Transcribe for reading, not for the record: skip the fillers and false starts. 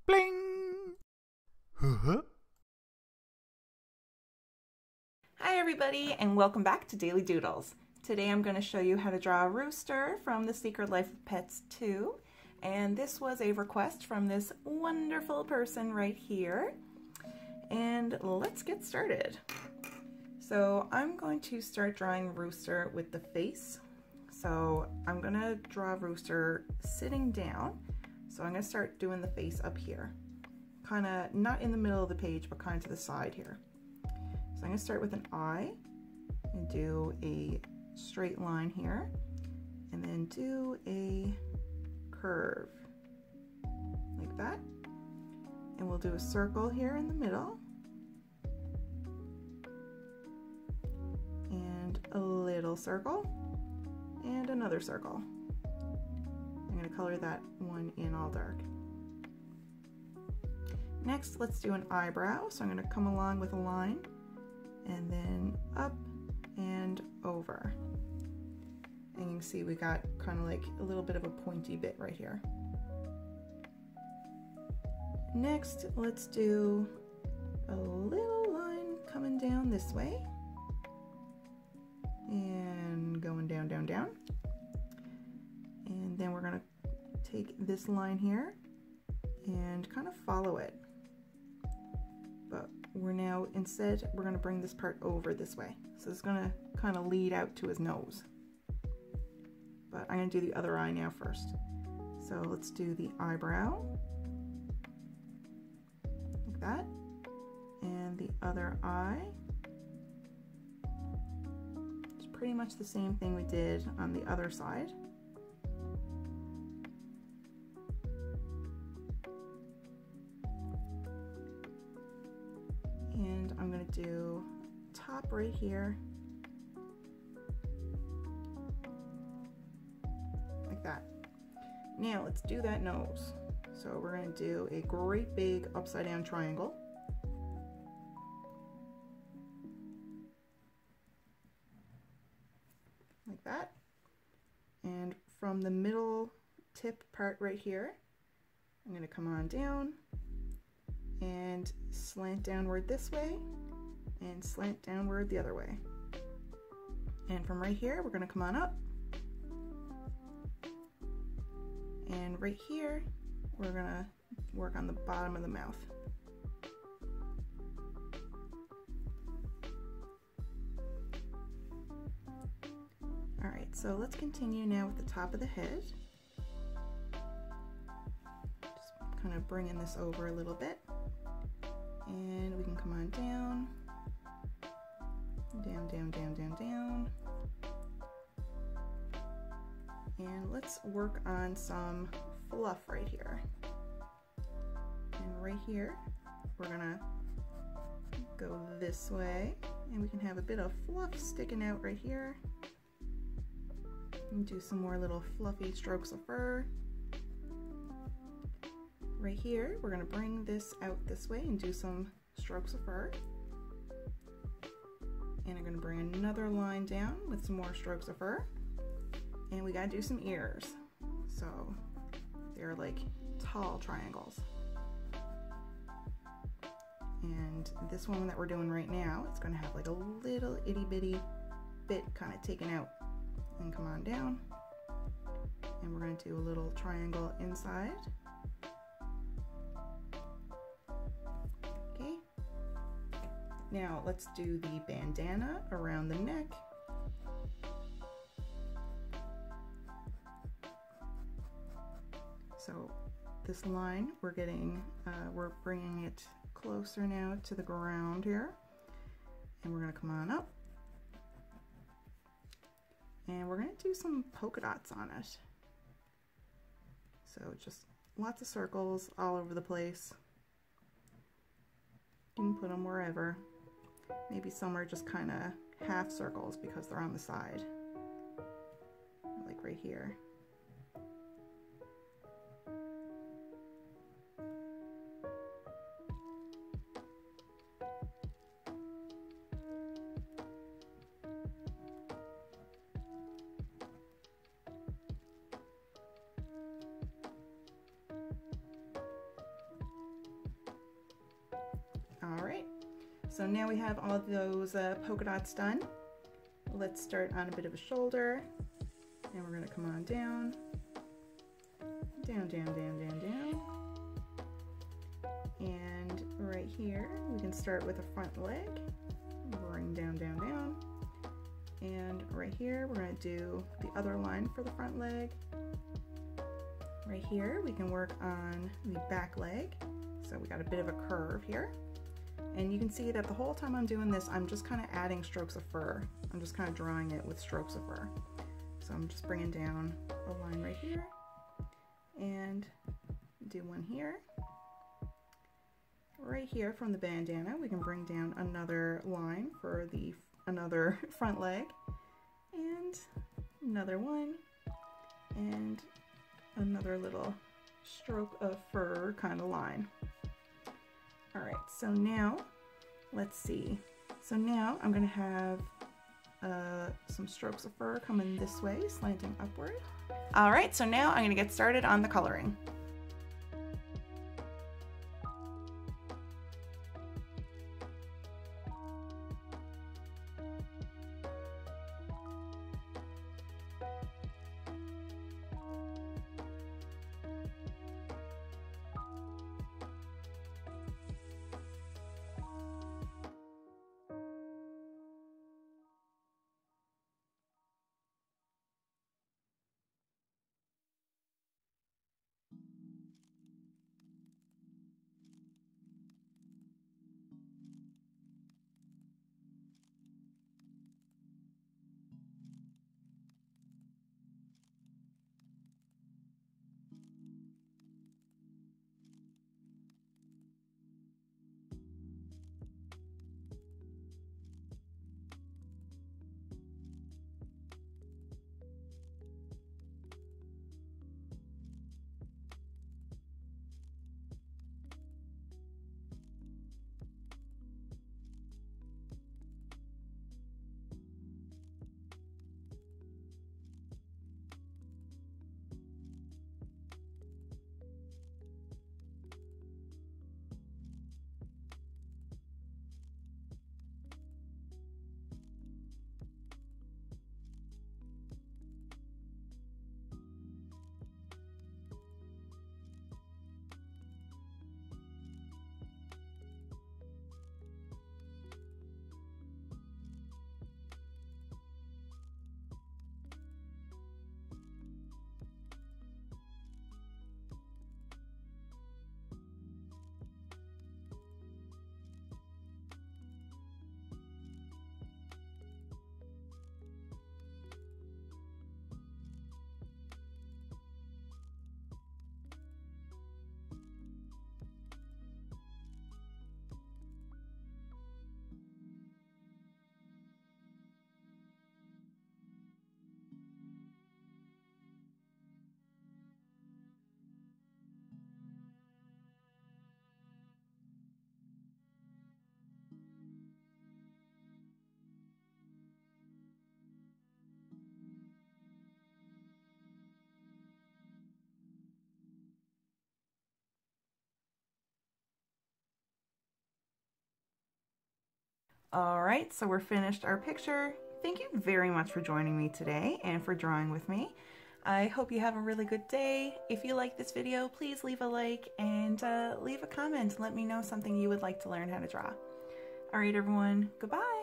Bling! Huh? Hi everybody and welcome back to Daily Doodles. Today I'm going to show you how to draw a rooster from The Secret Life of Pets 2. And this was a request from this wonderful person right here. And let's get started. So I'm going to start drawing rooster with the face. So I'm going to draw rooster sitting down. So I'm going to start doing the face up here. Kind of not in the middle of the page, but kind of to the side here. So I'm going to start with an eye and do a straight line here and then do a curve like that. And we'll do a circle here in the middle and a little circle and another circle. I'm going to color that one in all dark. Next, let's do an eyebrow. So I'm going to come along with a line and then up and over. And you can see we got kind of like a little bit of a pointy bit right here. Next, let's do a little line coming down this way and going down, down, down. And then we're going to take this line here and kind of follow it. But we're now, instead, we're going to bring this part over this way. So it's going to kind of lead out to his nose. But I'm going to do the other eye now first. So let's do the eyebrow, like that, and the other eye. It's pretty much the same thing we did on the other side. And I'm going to do top right here, like that. Now let's do that nose. So we're going to do a great big upside down triangle. Like that. And from the middle tip part right here, I'm going to come on down and slant downward this way and slant downward the other way. And from right here, we're going to come on up. And right here, we're going to work on the bottom of the mouth. All right, so let's continue now with the top of the head. Just kind of bringing this over a little bit. And we can come on down, down, down, down, down, down. And let's work on some fluff right here. And right here, we're gonna go this way, and we can have a bit of fluff sticking out right here. And do some more little fluffy strokes of fur. Right here, we're going to bring this out this way and do some strokes of fur. And I'm going to bring another line down with some more strokes of fur. And we got to do some ears. So they're like tall triangles. And this one that we're doing right now, it's going to have like a little itty bitty bit kind of taken out. And come on down. And we're going to do a little triangle inside. Now let's do the bandana around the neck. So this line, we're bringing it closer now to the ground here. And we're going to come on up. And we're going to do some polka dots on it. So just lots of circles all over the place. You can put them wherever. Maybe some are just kind of half circles because they're on the side, like right here. So now we have all those polka dots done. Let's start on a bit of a shoulder, and we're going to come on down, down, down, down, down, down. And right here, we can start with the front leg, bring down, down, down. And right here, we're going to do the other line for the front leg. Right here, we can work on the back leg. So we got a bit of a curve here. And you can see that the whole time I'm doing this, I'm just kind of adding strokes of fur. I'm just kind of drawing it with strokes of fur. So I'm just bringing down a line right here and do one here. Right here from the bandana, we can bring down another line for another front leg, and another one, and another little stroke of fur kind of line. All right, so now let's see. So now I'm going to have some strokes of fur coming this way, slanting upward. All right, so now I'm going to get started on the coloring. All right, so we're finished our picture. Thank you very much for joining me today and for drawing with me. I hope you have a really good day. If you like this video, please leave a like and leave a comment. Let me know something you would like to learn how to draw. All right, everyone, goodbye.